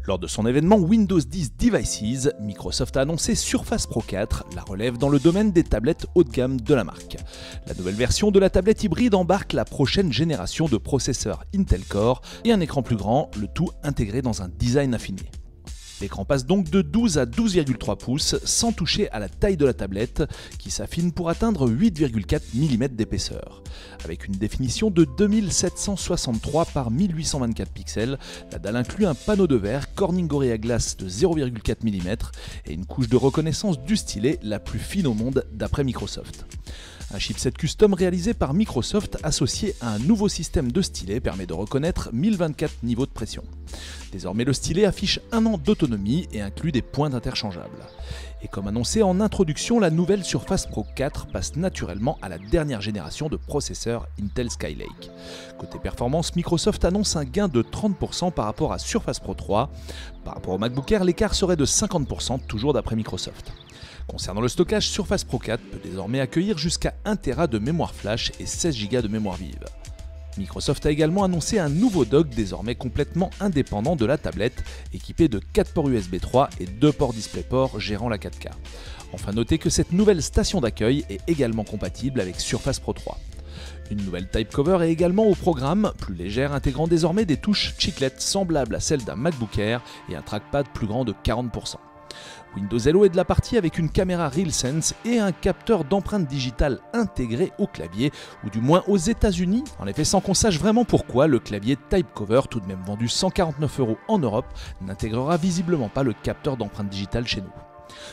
Lors de son événement Windows 10 Devices, Microsoft a annoncé Surface Pro 4, la relève dans le domaine des tablettes haut de gamme de la marque. La nouvelle version de la tablette hybride embarque la prochaine génération de processeurs Intel Core et un écran plus grand, le tout intégré dans un design affiné. L'écran passe donc de 12 à 12,3 pouces sans toucher à la taille de la tablette qui s'affine pour atteindre 8,4 mm d'épaisseur. Avec une définition de 2763 par 1824 pixels, la dalle inclut un panneau de verre Corning Gorilla Glass de 0,4 mm et une couche de reconnaissance du stylet la plus fine au monde d'après Microsoft. Un chipset custom réalisé par Microsoft associé à un nouveau système de stylet permet de reconnaître 1024 niveaux de pression. Désormais, le stylet affiche 1 an d'autonomie et inclut des pointes interchangeables. Et comme annoncé en introduction, la nouvelle Surface Pro 4 passe naturellement à la dernière génération de processeurs Intel Skylake. Côté performance, Microsoft annonce un gain de 30% par rapport à Surface Pro 3. Par rapport au MacBook Air, l'écart serait de 50%, toujours d'après Microsoft. Concernant le stockage, Surface Pro 4 peut désormais accueillir jusqu'à 1 Tera de mémoire flash et 16 Go de mémoire vive. Microsoft a également annoncé un nouveau dock désormais complètement indépendant de la tablette, équipé de 4 ports USB 3 et 2 ports DisplayPort gérant la 4K. Enfin, notez que cette nouvelle station d'accueil est également compatible avec Surface Pro 3. Une nouvelle type cover est également au programme, plus légère, intégrant désormais des touches chiclettes semblables à celles d'un MacBook Air et un trackpad plus grand de 40%. Windows Hello est de la partie avec une caméra RealSense et un capteur d'empreinte digitale intégré au clavier, ou du moins aux États-Unis. En effet, sans qu'on sache vraiment pourquoi, le clavier Type Cover, tout de même vendu 149 € en Europe, n'intégrera visiblement pas le capteur d'empreinte digitale chez nous.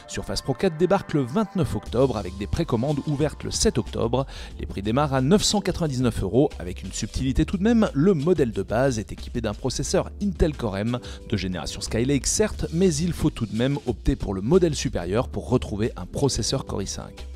Surface Pro 4 débarque le 29 octobre avec des précommandes ouvertes le 7 octobre. Les prix démarrent à 999 € avec une subtilité tout de même, le modèle de base est équipé d'un processeur Intel Core M de génération Skylake certes, mais il faut tout de même opter pour le modèle supérieur pour retrouver un processeur Core i5.